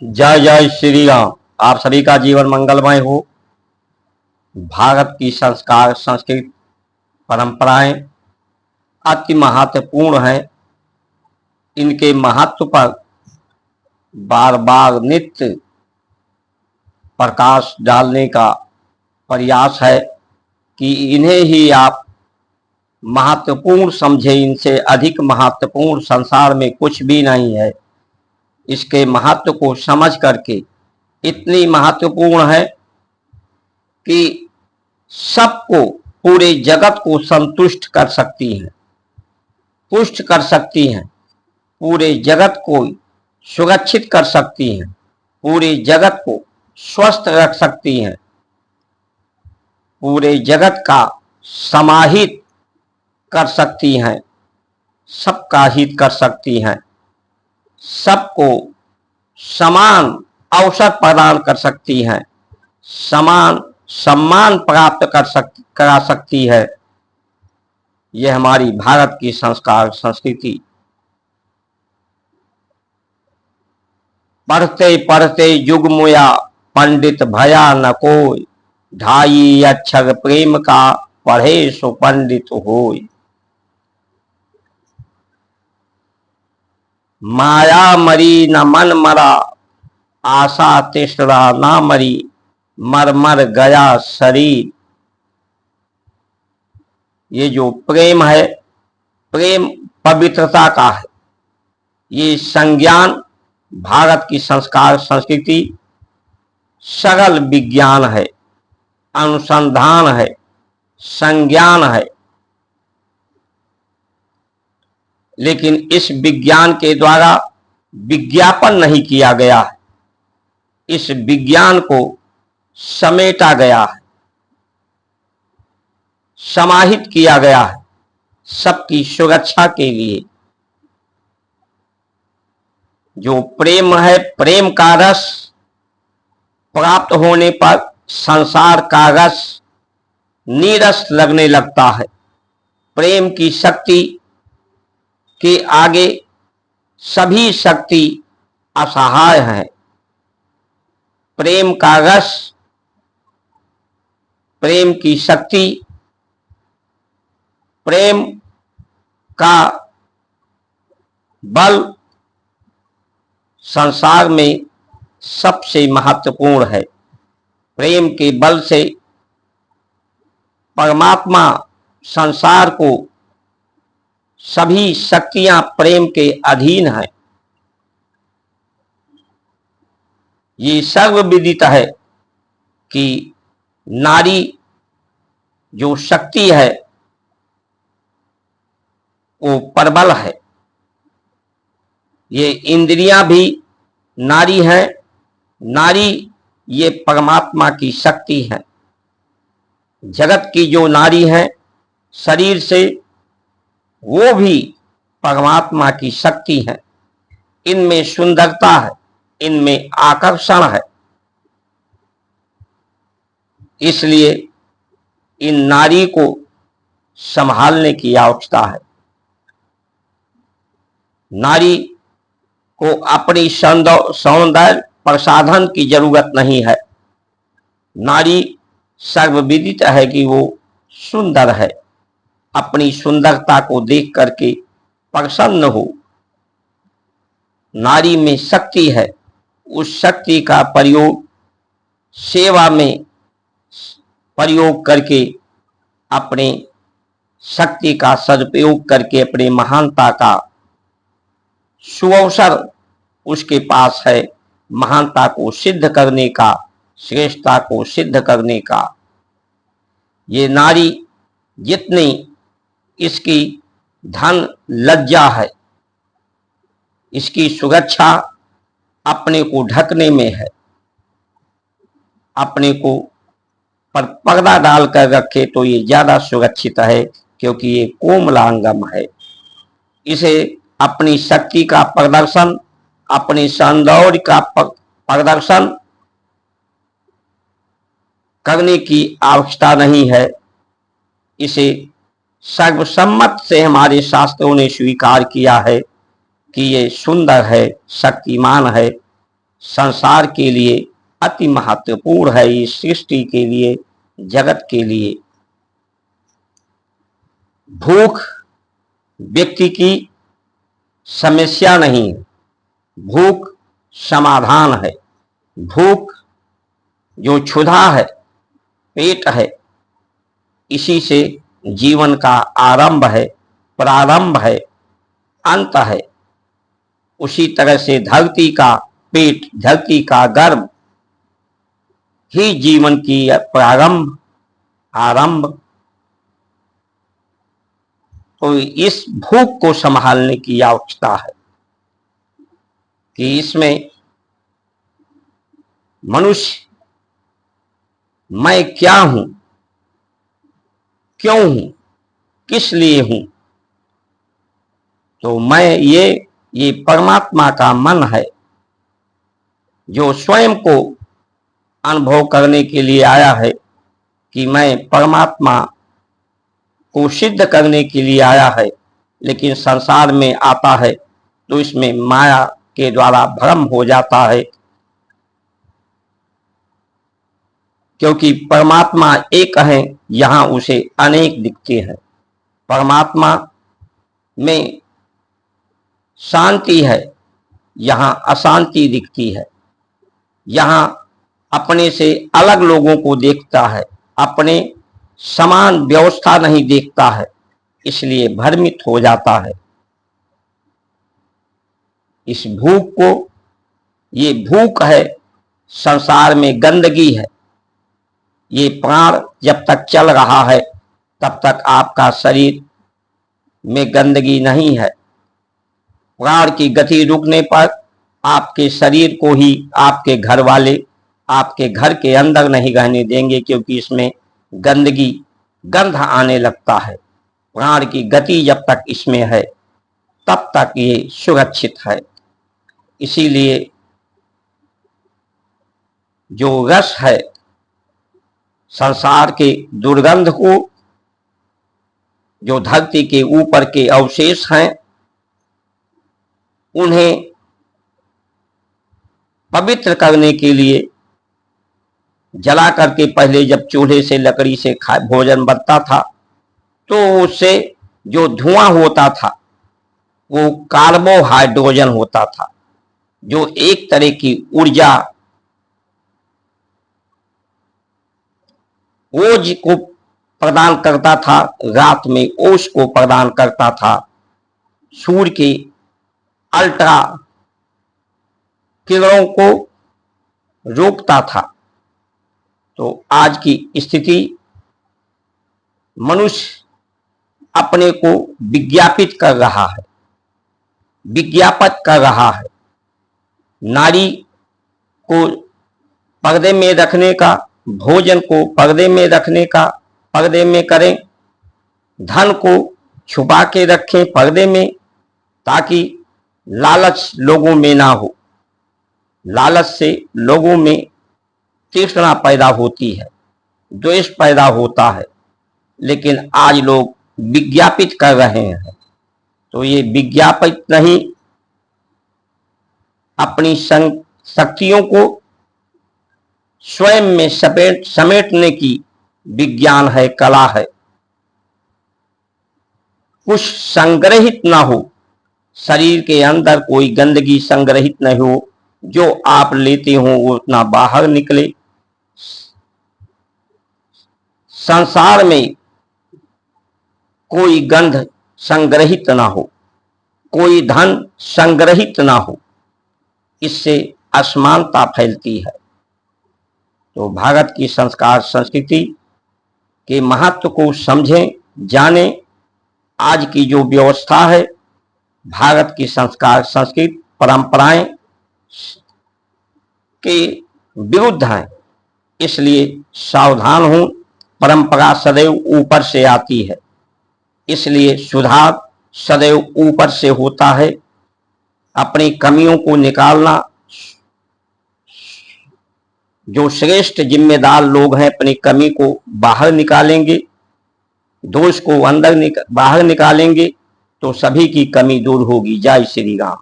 जय जय श्री राम। आप सभी का जीवन मंगलमय हो। भारत की संस्कार संस्कृति परंपराएं अति महत्वपूर्ण हैं। इनके महत्व पर बार बार नित्य प्रकाश डालने का प्रयास है कि इन्हें ही आप महत्वपूर्ण समझे। इनसे अधिक महत्वपूर्ण संसार में कुछ भी नहीं है। इसके महत्व को समझ करके इतनी महत्वपूर्ण है कि सबको, पूरे जगत को संतुष्ट कर सकती हैं, पुष्ट कर सकती हैं, पूरे जगत को सुरक्षित कर सकती हैं, पूरे जगत को स्वस्थ रख सकती हैं, पूरे जगत का समाहित कर सकती हैं, सबका हित कर सकती हैं, सबको समान अवसर प्रदान कर सकती हैं, समान सम्मान प्राप्त करा सकती है। यह हमारी भारत की संस्कार संस्कृति। पढ़ते पढ़ते युग मुया पंडित भया न कोई, ढाई अक्षर प्रेम का पढ़े सो पंडित होय। माया मरी न मन मरा, आशा तृष्णा ना मरी, मर मर गया शरीर। ये जो प्रेम है, प्रेम पवित्रता का है। ये संज्ञान भारत की संस्कार संस्कृति सरल विज्ञान है, अनुसंधान है, संज्ञान है। लेकिन इस विज्ञान के द्वारा विज्ञापन नहीं किया गया है। इस विज्ञान को समेटा गया है, समाहित किया गया है सबकी सुरक्षा के लिए। जो प्रेम है, प्रेम का रस प्राप्त होने पर संसार का रस नीरस लगने लगता है। प्रेम की शक्ति के आगे सभी शक्ति असहाय है। प्रेम का रस, प्रेम की शक्ति, प्रेम का बल संसार में सबसे महत्वपूर्ण है। प्रेम के बल से परमात्मा संसार को, सभी शक्तियां प्रेम के अधीन है। ये सर्वविदित है कि नारी जो शक्ति है वो प्रबल है। ये इंद्रियां भी नारी है। नारी ये परमात्मा की शक्ति है। जगत की जो नारी है शरीर से, वो भी परमात्मा की शक्ति है। इनमें सुंदरता है, इनमें आकर्षण है। इसलिए इन नारी को संभालने की आवश्यकता है। नारी को अपनी सौंदर्य प्रसाधन की जरूरत नहीं है। नारी सर्वविदित है कि वो सुंदर है। अपनी सुंदरता को देख करके प्रसन्न हो। नारी में शक्ति है। उस शक्ति का प्रयोग सेवा में प्रयोग करके, अपने शक्ति का सदुपयोग करके अपने महानता का सुअवसर उसके पास है। महानता को सिद्ध करने का, श्रेष्ठता को सिद्ध करने का। ये नारी जितनी इसकी धन लज्जा है, इसकी सुरक्षा अपने को ढकने में है। अपने को पर पर्दा डालकर रखे तो ये ज्यादा सुरक्षित है, क्योंकि ये कोमलांगम है। इसे अपनी शक्ति का प्रदर्शन, अपने सौंदर्य का प्रदर्शन करने की आवश्यकता नहीं है। इसे सर्वसम्मत से हमारे शास्त्रों ने स्वीकार किया है कि ये सुंदर है, शक्तिमान है। संसार के लिए अति महत्वपूर्ण है, इस सृष्टि के लिए, जगत के लिए। भूख व्यक्ति की समस्या नहीं है, भूख समाधान है। भूख जो क्षुधा है, पेट है, इसी से जीवन का आरंभ है, प्रारंभ है, अंत है। उसी तरह से धरती का पेट, धरती का गर्भ ही जीवन की प्रारंभ, आरंभ। तो इस भूख को संभालने की आवश्यकता है कि इसमें मनुष्य मैं क्या हूं, क्यों हूं, किस लिए हूं। तो मैं ये परमात्मा का मन है जो स्वयं को अनुभव करने के लिए आया है कि मैं परमात्मा को सिद्ध करने के लिए आया है। लेकिन संसार में आता है तो इसमें माया के द्वारा भ्रम हो जाता है, क्योंकि परमात्मा एक है, यहां उसे अनेक दिखते हैं। परमात्मा में शांति है, यहां अशांति दिखती है। यहां अपने से अलग लोगों को देखता है, अपने समान व्यवस्था नहीं देखता है, इसलिए भ्रमित हो जाता है। इस भूख को, ये भूख है, संसार में गंदगी है। ये प्राण जब तक चल रहा है तब तक आपका शरीर में गंदगी नहीं है। प्राण की गति रुकने पर आपके शरीर को ही आपके घर वाले आपके घर के अंदर नहीं रहने देंगे, क्योंकि इसमें गंदगी, गंध आने लगता है। प्राण की गति जब तक इसमें है तब तक ये सुरक्षित है। इसीलिए जो रस है, संसार के दुर्गंध को, जो धरती के ऊपर के अवशेष हैं, उन्हें पवित्र करने के लिए जला करके, पहले जब चूल्हे से लकड़ी से भोजन बनता था तो उससे जो धुआं होता था वो कार्बोहाइड्रोजन होता था, जो एक तरह की ऊर्जा, ओज को प्रदान करता था, रात में ओस को प्रदान करता था, सूर्य की अल्ट्रा किरणों को रोकता था। तो आज की स्थिति, मनुष्य अपने को विज्ञापित कर रहा है, विज्ञापित कर रहा है। नारी को पर्दे में रखने का, भोजन को पर्दे में रखने का, पर्दे में करें। धन को छुपा के रखें पर्दे में, ताकि लालच लोगों में ना हो। लालच से लोगों में तृष्णा पैदा होती है, द्वेष पैदा होता है। लेकिन आज लोग विज्ञापित कर रहे हैं, तो ये विज्ञापित नहीं, अपनी शक्तियों को स्वयं में समेटने की विज्ञान है, कला है। कुछ संग्रहित ना हो, शरीर के अंदर कोई गंदगी संग्रहित नहीं हो, जो आप लेते हो वो उतना बाहर निकले। संसार में कोई गंध संग्रहित ना हो, कोई धन संग्रहित ना हो, इससे असमानता फैलती है। तो भारत की संस्कार संस्कृति के महत्व को समझें, जानें। आज की जो व्यवस्था है, भारत की संस्कार संस्कृति परंपराएं के विरुद्ध हैं, इसलिए सावधान हूं। परंपरा सदैव ऊपर से आती है, इसलिए सुधार सदैव ऊपर से होता है। अपनी कमियों को निकालना, जो श्रेष्ठ जिम्मेदार लोग हैं अपनी कमी को बाहर निकालेंगे, दोष को बाहर निकालेंगे, तो सभी की कमी दूर होगी। जय श्री राम।